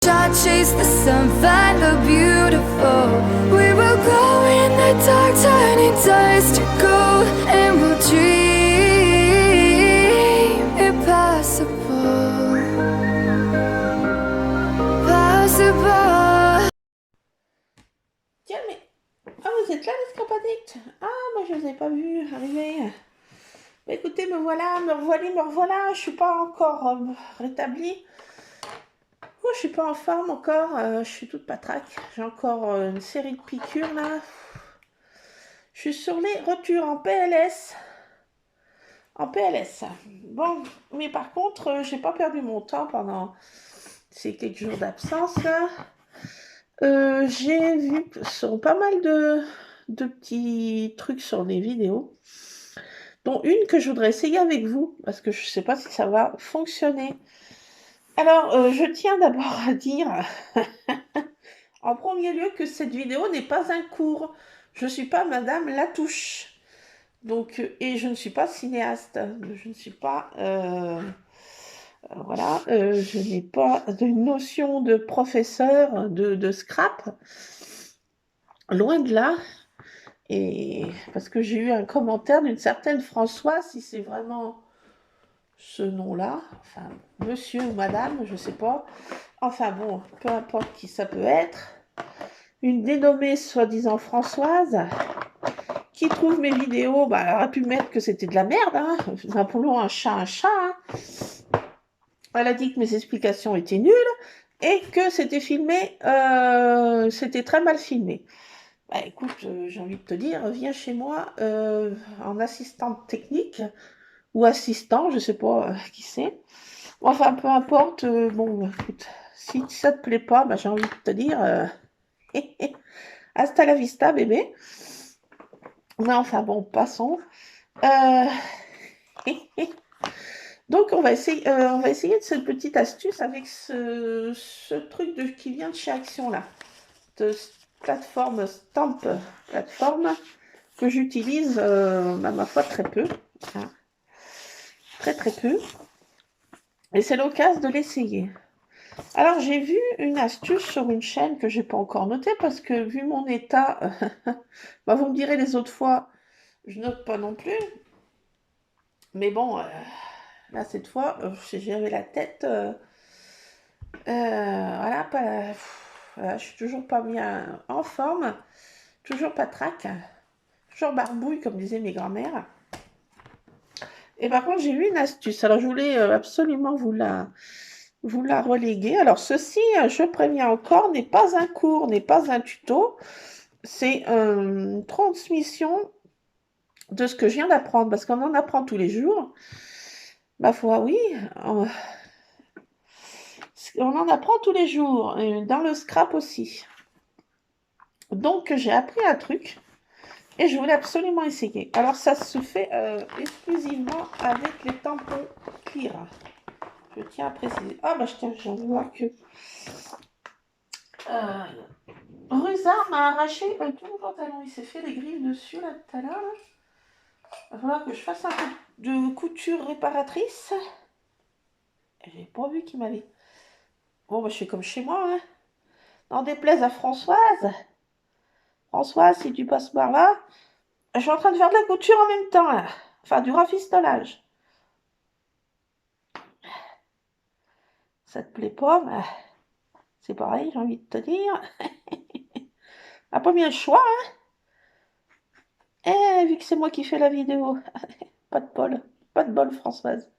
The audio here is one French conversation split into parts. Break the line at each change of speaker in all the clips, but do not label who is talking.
Shall chase the sun, find the beautiful. We will go in the dark, turning dust to gold, and we'll dream impossible, possible.
Tiens, mais... Ah, vous êtes là, les Scrapadicts? Ah, moi, je vous ai pas vu arriver. Bah, écoutez, me voilà, me revoilà. Je suis pas encore rétablie. Moi, je suis pas en forme encore. Je suis toute patraque. J'ai encore une série de piqûres, là. Je suis sur les rotures en PLS. En PLS. Bon, mais par contre, j'ai pas perdu mon temps pendant ces quelques jours d'absence, là. J'ai vu sur pas mal de petits trucs sur des vidéos, dont une que je voudrais essayer avec vous, parce que je ne sais pas si ça va fonctionner. Alors, je tiens d'abord à dire, en premier lieu, que cette vidéo n'est pas un cours. Je ne suis pas Madame Latouche. Donc, et je ne suis pas cinéaste. Je ne suis pas... voilà, je n'ai pas de notion de professeur de scrap. Loin de là. Et parce que j'ai eu un commentaire d'une certaine Françoise, si c'est vraiment ce nom-là, enfin, monsieur ou madame, je ne sais pas. Enfin bon, peu importe qui ça peut être. Une dénommée soi-disant Françoise, qui trouve mes vidéos, bah, elle aurait pu mettre que c'était de la merde, hein. Appelons un chat, hein. Elle a dit que mes explications étaient nulles et que c'était filmé, c'était très mal filmé. Bah, écoute, j'ai envie de te dire, viens chez moi en assistante technique ou assistant, je sais pas qui c'est. Enfin, peu importe. Bon, écoute, si ça te plaît pas, bah, j'ai envie de te dire, hasta la vista, bébé. Mais enfin, bon, passons. Euh, Donc, on va essayer de cette petite astuce avec ce truc qui vient de chez Action, là. De plateforme Stamp, plateforme que j'utilise, à ma foi, très peu. Hein. Très, très peu. Et c'est l'occasion de l'essayer. Alors, j'ai vu une astuce sur une chaîne que je n'ai pas encore notée parce que, vu mon état, bah, vous me direz les autres fois, je note pas non plus. Mais bon, là, cette fois, j'avais la tête... voilà, voilà, je suis toujours pas bien en forme, toujours patraque, toujours barbouille, comme disaient mes grands-mères. Et par contre, j'ai eu une astuce. Alors, je voulais absolument vous la reléguer. Alors, ceci, je préviens encore, n'est pas un cours, n'est pas un tuto. C'est une transmission de ce que je viens d'apprendre, parce qu'on en apprend tous les jours. Ma foi, oui. On en apprend tous les jours, dans le scrap aussi. Donc, j'ai appris un truc et je voulais absolument essayer. Alors, ça se fait exclusivement avec les tampons clear. Je tiens à préciser. Ah, bah, je vois que Rusard m'a arraché tout mon pantalon. Il s'est fait les griffes dessus, là, tout à l'heure. Il va falloir que je fasse un peu de couture réparatrice. J'ai pas vu qu'il m'avait... Bon, bah, je fais comme chez moi, hein. N'en déplaise à Françoise. Françoise, si tu passes par là, je suis en train de faire de la couture en même temps, là. Enfin, du rafistolage. Ça te plaît pas, mais c'est pareil, j'ai envie de te dire. A pas bien le choix, hein. Vu que c'est moi qui fais la vidéo. Pas de bol. Pas de bol, Françoise.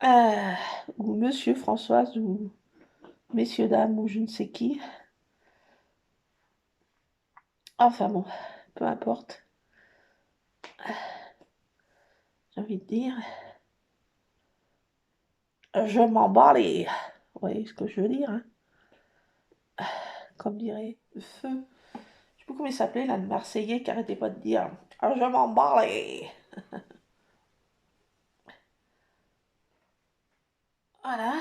Euh, ou Monsieur Françoise, ou Messieurs, dames, ou je ne sais qui. Enfin bon, peu importe. J'ai envie de dire. Je m'en bats les... Vous voyez ce que je veux dire, hein. Comme dirait Feu. Je sais pas comment il s'appelait, là, le Marseillais qui arrêtait pas de dire je m'en bats les... Voilà.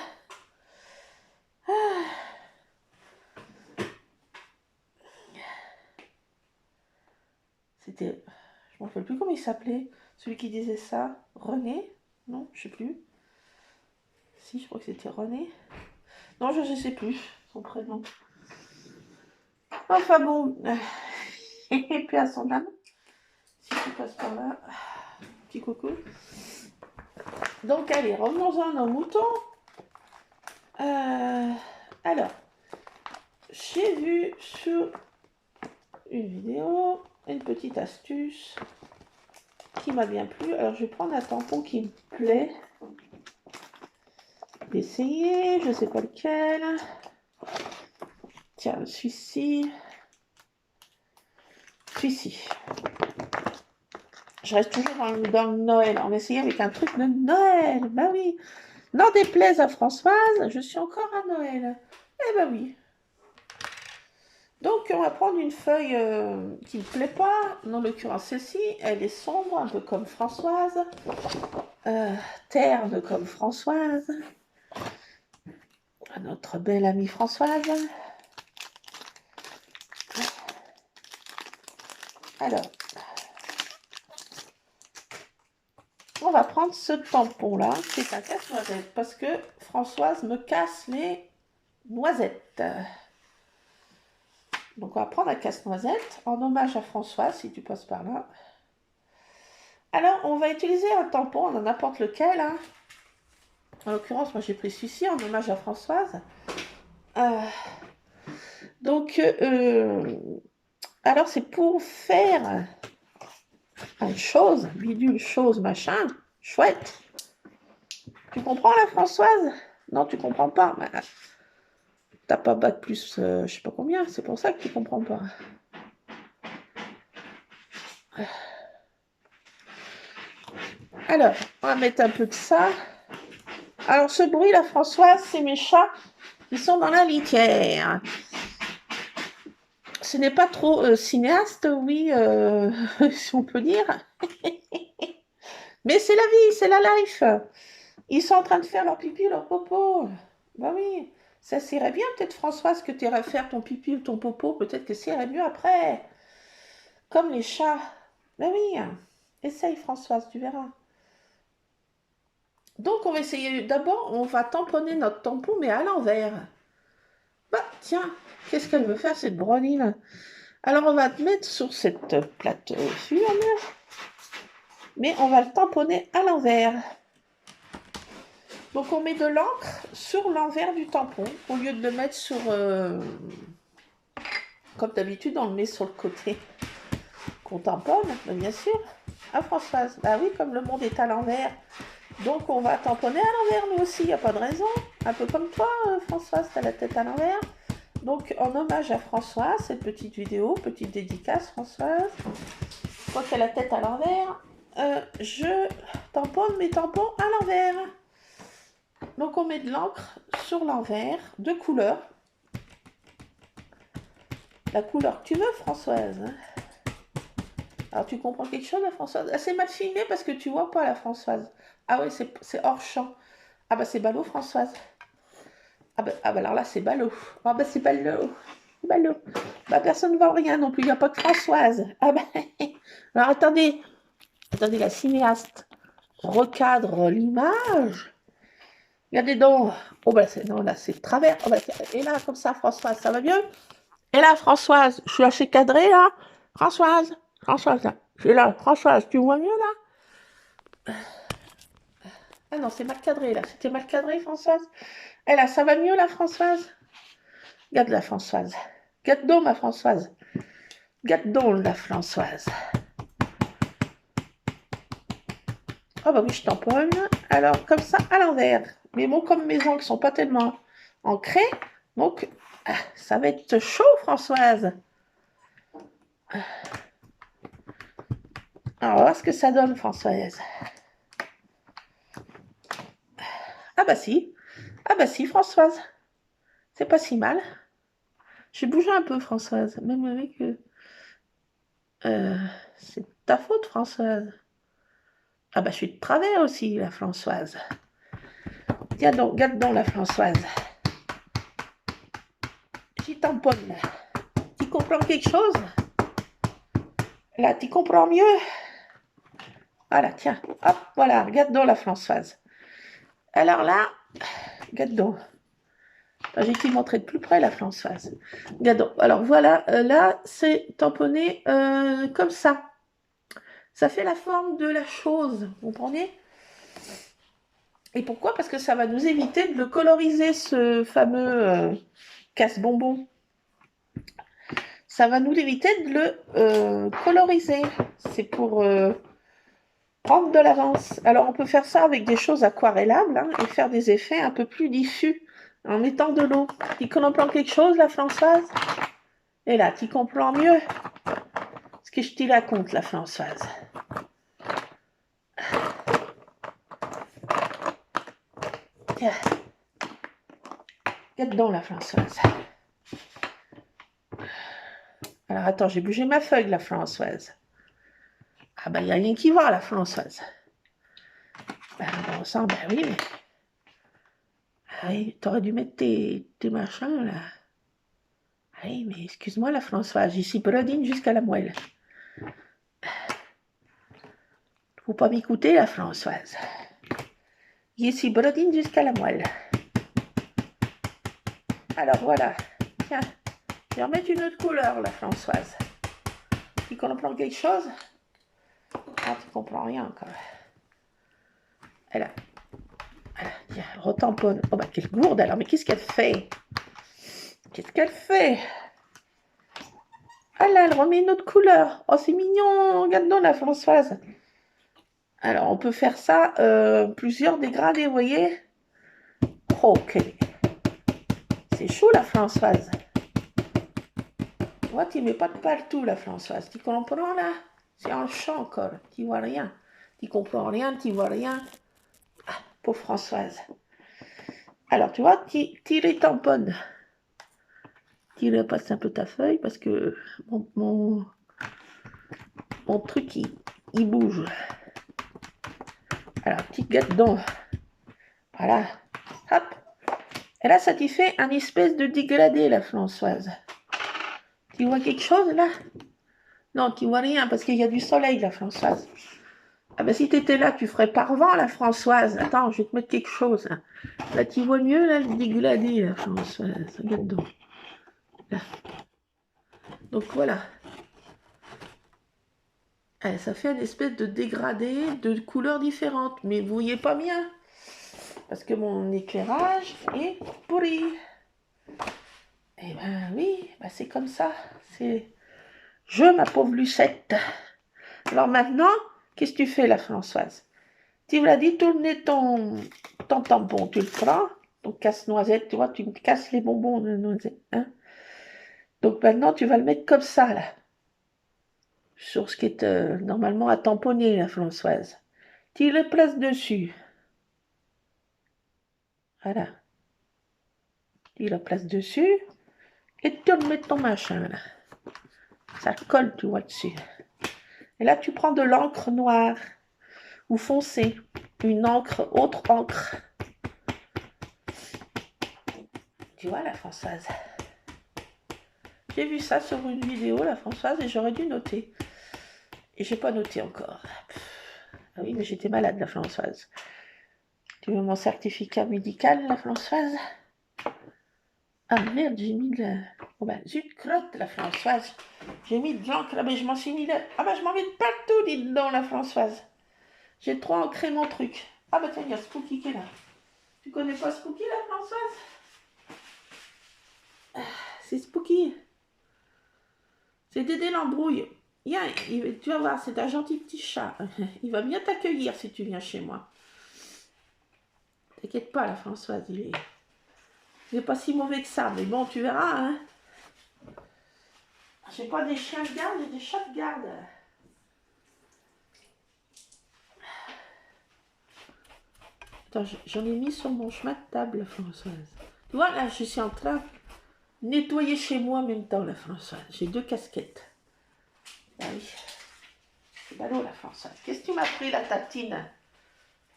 C'était... Je ne me rappelle plus comment il s'appelait. Celui qui disait ça. René? Non, je sais plus. Si, je crois que c'était René. Non, je ne sais plus son prénom. Enfin bon, et puis à son âme, si tu passes par là, petit coucou. Donc allez, revenons-en à nos moutons. Alors, j'ai vu sur une vidéo une petite astuce qui m'a bien plu. Alors je vais prendre un tampon qui me plaît. Essayer, je sais pas lequel. Tiens, celui-ci. Celui-ci. Je reste toujours dans le Noël. On va essayer avec un truc de Noël. Bah oui. N'en déplaise à Françoise, je suis encore à Noël. Eh ben oui. Donc on va prendre une feuille qui ne me plaît pas. En l'occurrence celle-ci, elle est sombre, un peu comme Françoise. Terne comme Françoise. Notre belle amie Françoise. Alors, on va prendre ce tampon-là, c'est un casse-noisette, parce que Françoise me casse les noisettes. Donc on va prendre un casse-noisette, en hommage à Françoise, si tu passes par là. Alors, on va utiliser un tampon, n'importe lequel. Hein. En l'occurrence, moi j'ai pris celui-ci, en hommage à Françoise. Donc, alors c'est pour faire une chose, bidule, chose, machin, chouette. Tu comprends la Françoise? Non, tu comprends pas. Mais t'as pas bac plus, je sais pas combien, c'est pour ça que tu comprends pas. Alors, on va mettre un peu de ça. Alors, ce bruit, la Françoise, c'est mes chats qui sont dans la litière. Ce n'est pas trop cinéaste, oui, si on peut dire. Mais c'est la vie, c'est la life. Ils sont en train de faire leur pipi, leur popo. Ben oui, ça s'irait bien peut-être Françoise que tu irais faire ton pipi ou ton popo, peut-être que ça irait mieux après. Comme les chats. Ben oui, essaye Françoise, tu verras. Donc on va essayer, d'abord on va tamponner notre tampon mais à l'envers. Bah tiens, qu'est-ce qu'elle veut faire cette brownie? Alors on va te mettre sur cette plate-forme, mais on va le tamponner à l'envers. Donc on met de l'encre sur l'envers du tampon, au lieu de le mettre sur... comme d'habitude, on le met sur le côté qu'on tamponne, bien sûr. Ah Françoise, bah oui, comme le monde est à l'envers. Donc on va tamponner à l'envers nous aussi, il n'y a pas de raison. Un peu comme toi Françoise, tu as la tête à l'envers. Donc en hommage à Françoise, cette petite vidéo, petite dédicace Françoise. Toi qui as la tête à l'envers, je tamponne mes tampons à l'envers. Donc on met de l'encre sur l'envers, de couleur. La couleur que tu veux Françoise. Alors tu comprends quelque chose la Françoise? C'est mal filmé parce que tu vois pas la Françoise. Ah oui, c'est hors champ. Ah bah c'est ballot Françoise. Ah bah alors là c'est ballot. Ah bah c'est ballot. Ballot. Bah personne ne voit rien non plus, il n'y a pas que Françoise. Ah bah alors attendez la cinéaste recadre l'image. Regardez donc. Oh bah non là c'est de travers. Oh bah, et là comme ça Françoise, ça va mieux? Et là Françoise, je suis assez cadrée là. Françoise là. Je suis là. Françoise, tu vois mieux là? Ah non, c'est mal cadré là. C'était mal cadré, Françoise. Eh là, ça va mieux la Françoise? Regarde la Françoise. Regarde donc ma Françoise. Regarde donc la Françoise. Oh bah oui, je tamponne. Alors, comme ça, à l'envers. Mais bon, comme mes ongles sont pas tellement ancrés, donc ça va être chaud, Françoise. Alors, on va voir ce que ça donne, Françoise. Ah bah si, Françoise. C'est pas si mal. J'ai bougé un peu, Françoise. Même avec... c'est ta faute, Françoise. Ah bah je suis de travers aussi, la Françoise. Tiens donc, regarde donc la Françoise. J'y tamponne. Tu comprends quelque chose? Là, tu comprends mieux? Voilà, tiens. Hop, voilà, regarde donc la Françoise. Alors là, regarde donc. J'ai été montrer de plus près la Françoise. Regardons. Alors voilà, là, c'est tamponné comme ça. Ça fait la forme de la chose, vous comprenez? Et pourquoi? Parce que ça va nous éviter de le coloriser, ce fameux casse-bonbon. Ça va nous éviter de le coloriser. C'est pour prendre de l'avance. Alors on peut faire ça avec des choses aquarellables hein, et faire des effets un peu plus diffus en mettant de l'eau. Tu comprends quelque chose, la Françoise? Et là, tu comprends mieux ce que je te raconte, la Françoise. Tiens. Regarde donc, la Françoise. Alors attends, j'ai bougé ma feuille, la Françoise. Ah ben, il n'y a rien qui va, la Françoise. Ben, bon sang, ben oui, mais... Ah oui, t'aurais dû mettre tes machins, là. Ah oui, mais excuse-moi, la Françoise, j'y bredine jusqu'à la moelle. Faut pas m'écouter, la Françoise. J'y bredine jusqu'à la moelle. Alors voilà, tiens, je vais remettre une autre couleur, la Françoise. Tu comprends quelque chose? Ah, tu comprends rien encore. Elle tiens, elle retamponne. Oh bah quelle gourde alors, mais qu'est-ce qu'elle fait? Qu'est-ce qu'elle fait? Ah là, elle remet une autre couleur. Oh, c'est mignon, regarde donc la Françoise. Alors, on peut faire ça, plusieurs dégradés, vous voyez? Oh, c'est chaud, la Françoise. Tu vois, tu mets pas de partout, la Françoise. Tu comprends, là? C'est en champ, encore. Tu vois rien. Tu comprends rien, tu vois rien. Ah, pauvre Françoise. Alors, tu vois, tu les tamponnes. Tu repasses un peu ta feuille, parce que mon truc, il bouge. Alors, petit gâteau. Voilà. Hop. Et là, ça t'y fait un espèce de dégradé, la Françoise. Tu vois quelque chose, là? Non, tu vois rien, parce qu'il y a du soleil, la Françoise. Ah ben, si t'étais là, tu ferais par vent, la Françoise. Attends, je vais te mettre quelque chose. Là, là tu vois mieux, là, le dégradé, la Françoise. Regarde donc. Là. Donc, voilà. Eh, ça fait une espèce de dégradé de couleurs différentes. Mais vous voyez pas bien. Parce que mon éclairage est pourri. Eh ben oui, ben c'est comme ça. C'est ma pauvre Lucette. Alors maintenant, qu'est-ce que tu fais, la Françoise? Tu me l'as dit, tourner ton tampon. Tu le prends, ton casse-noisette, tu vois, tu me casses les bonbons de noisette. Hein? Donc maintenant, tu vas le mettre comme ça, là. Sur ce qui est normalement à tamponner, la Françoise. Tu le places dessus. Voilà. Tu le places dessus. Et tu remets ton machin, là. Ça colle, tu vois, dessus. Et là, tu prends de l'encre noire ou foncée. Une encre, autre encre. Tu vois, la Françoise. J'ai vu ça sur une vidéo, la Françoise, et j'aurais dû noter. Et j'ai pas noté encore. Ah oui, mais j'étais malade, la Françoise. Tu veux mon certificat médical, la Françoise? Ah merde, j'ai mis de la... Oh ben, zut, crotte, la Françoise. J'ai mis de l'encre, mais je m'en suis mis là. Ah ben, je m'en mets de partout, dis donc, la Françoise. J'ai trop ancré mon truc. Ah ben, tiens, il y a Spooky qui est là. Tu connais pas Spooky, la Françoise? Ah, c'est Spooky. C'est Dédé l'embrouille. Viens, tu vas voir, c'est un gentil petit chat. Il va bien t'accueillir si tu viens chez moi. T'inquiète pas, la Françoise, il est pas si mauvais que ça. Mais bon, tu verras, hein. J'ai pas des chiens de garde, j'ai des chats de garde. Attends, j'en ai mis sur mon chemin de table, la Françoise. Tu vois, là, je suis en train de nettoyer chez moi en même temps, la Françoise. J'ai 2 casquettes. Ah oui. C'est ballot, la Françoise. Qu'est-ce que tu m'as pris, la tatine?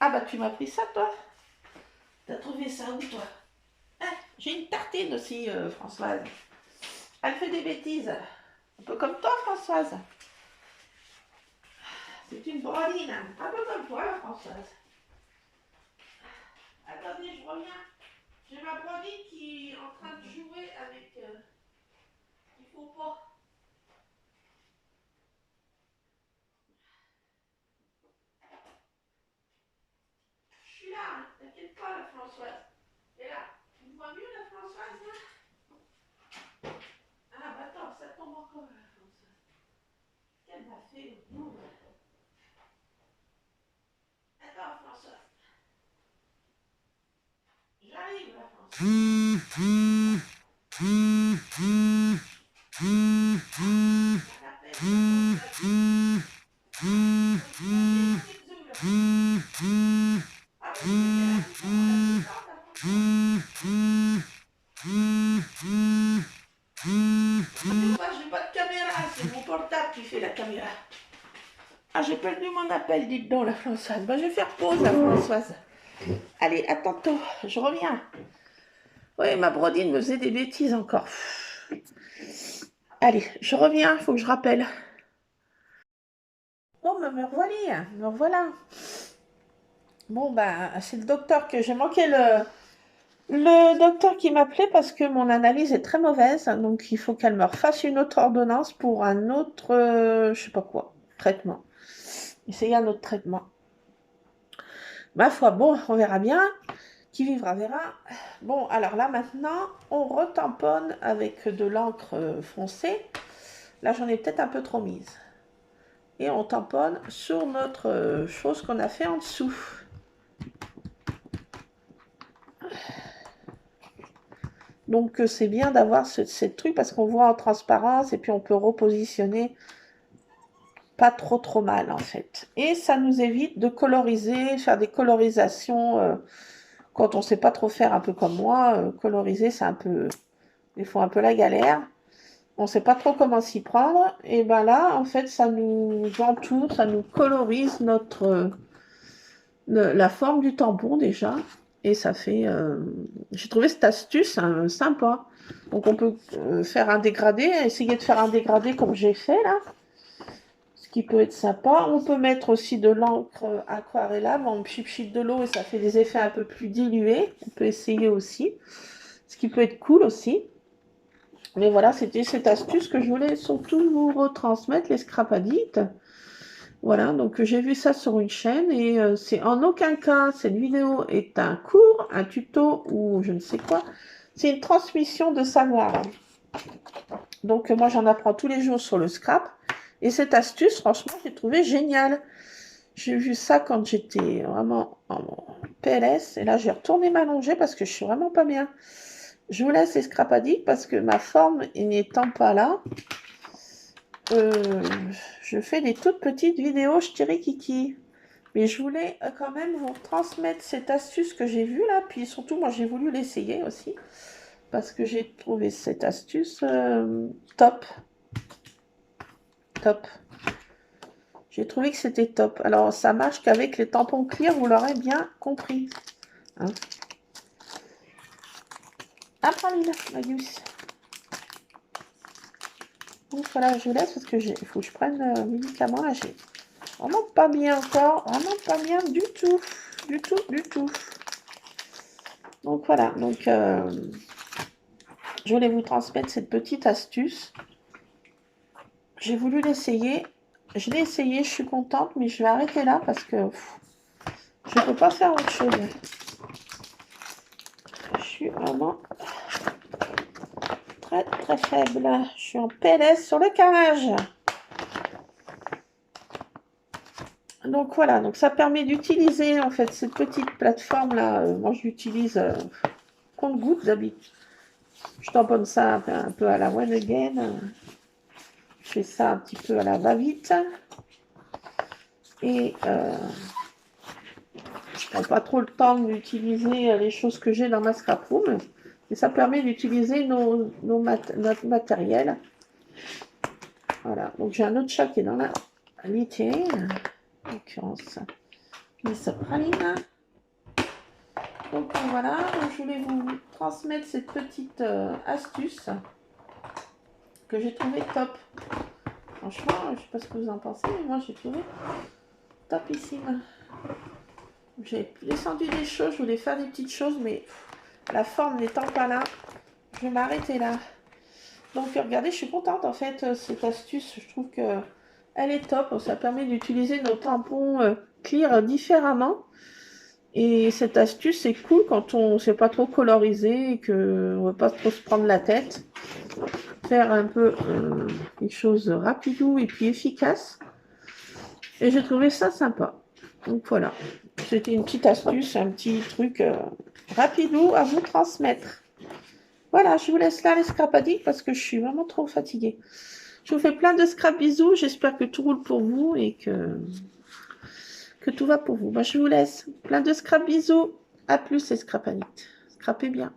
Ah bah, tu m'as pris ça, toi? T'as trouvé ça où, toi? Ah, j'ai une tartine aussi, Françoise. Elle fait des bêtises. Un peu comme toi, Françoise. C'est une broline. Un peu comme toi, la Françoise. Attendez, je reviens. J'ai ma brebis qui est en train de jouer avec... il faut pas. Je suis là, hein. T'inquiète pas, la Françoise. Et là, tu me vois mieux, la Françoise, là? Ah, bah attends, ça tombe encore, la Françoise. Qu'elle m'a fait au bout. Attends, Françoise. J'arrive, la Françoise. J'ai pas de caméra, c'est mon portable qui fait la caméra. Ah, j'ai perdu mon appel, dites donc, la Françoise. Bah, je vais faire pause, la Françoise. Allez, à tantôt, je reviens. Oui, ma brodine me faisait des bêtises encore. Allez, je reviens, il faut que je rappelle. Bon, me revoilà, me revoilà. Bon, bah, c'est le docteur que j'ai manqué le docteur qui m'appelait parce que mon analyse est très mauvaise. Donc, il faut qu'elle me refasse une autre ordonnance pour un autre, je sais pas quoi, traitement. Essayer un autre traitement. Ma foi, bon, on verra bien. Qui vivra verra. Bon, alors là, maintenant, on retamponne avec de l'encre foncée. Là, j'en ai peut-être un peu trop mise. Et on tamponne sur notre chose qu'on a fait en dessous. Donc, c'est bien d'avoir ce truc parce qu'on voit en transparence et puis on peut repositionner pas trop mal, en fait. Et ça nous évite de coloriser, faire des colorisations quand on sait pas trop faire, un peu comme moi. Coloriser, c'est un peu, des fois un peu la galère. On sait pas trop comment s'y prendre. Et ben là, en fait, ça nous entoure, ça nous colorise la forme du tampon déjà. Et ça fait... j'ai trouvé cette astuce sympa. Donc on peut faire un dégradé, essayer de faire un dégradé comme j'ai fait là. Ce qui peut être sympa. On peut mettre aussi de l'encre aquarellable, on pchit de l'eau et ça fait des effets un peu plus dilués. On peut essayer aussi. Ce qui peut être cool aussi. Mais voilà, c'était cette astuce que je voulais surtout vous retransmettre, les scrap addicts. Voilà, donc j'ai vu ça sur une chaîne et c'est en aucun cas, cette vidéo est un cours, un tuto ou je ne sais quoi. C'est une transmission de savoir. Donc moi j'en apprends tous les jours sur le scrap. Et cette astuce, franchement, j'ai trouvé géniale. J'ai vu ça quand j'étais vraiment en PLS. Et là, j'ai retourné m'allonger parce que je suis vraiment pas bien. Je vous laisse les scrap addicts parce que ma forme n'étant pas là, je fais des toutes petites vidéos kiki. Mais je voulais quand même vous transmettre cette astuce que j'ai vue là. Puis surtout, moi, j'ai voulu l'essayer aussi. Parce que j'ai trouvé cette astuce top. Top. J'ai trouvé que c'était top. Alors, ça marche qu'avec les tampons clear, vous l'aurez bien compris. Hein. Ah, praline, Magus. Donc voilà, je vous laisse parce que il faut que je prenne le médicament. Là, j'ai vraiment pas bien encore. Vraiment pas bien du tout. Du tout. Donc voilà. Donc, je voulais vous transmettre cette petite astuce. J'ai voulu l'essayer. Je l'ai essayé, je suis contente, mais je vais arrêter là parce que je ne peux pas faire autre chose. Je suis vraiment très faible. Je suis en PLS sur le carrelage. Donc voilà, donc ça permet d'utiliser en fait cette petite plateforme là. Moi je l'utilise compte-gouttes d'habitude. Je tamponne ça un peu à la one again. Je fais ça un petit peu à la va-vite. Et je prends pas trop le temps d'utiliser les choses que j'ai dans ma scrap room. Et ça permet d'utiliser notre matériel. Voilà, donc j'ai un autre chat qui est dans la litière. En l'occurrence, Miss Praline. Donc voilà, donc je voulais vous transmettre cette petite astuce que j'ai trouvé top. Franchement, je ne sais pas ce que vous en pensez, mais moi j'ai trouvé topissime. J'ai descendu des choses, je voulais faire des petites choses, mais la forme n'étant pas là, je vais m'arrêter là. Donc regardez, je suis contente en fait, cette astuce, je trouve que elle est top. Ça permet d'utiliser nos tampons clear différemment. Et cette astuce, c'est cool quand on ne sait pas trop coloriser et qu'on ne veut pas trop se prendre la tête. Faire un peu quelque chose de rapidou et puis efficace. Et j'ai trouvé ça sympa. Donc voilà, c'était une petite astuce, un petit truc rapidou à vous transmettre. Voilà, je vous laisse là les scrap addicts parce que je suis vraiment trop fatiguée. Je vous fais plein de scrap bisous. J'espère que tout roule pour vous et que tout va pour vous. Moi, je vous laisse. Plein de scrap bisous. À plus les scrap addicts. Scrapez bien.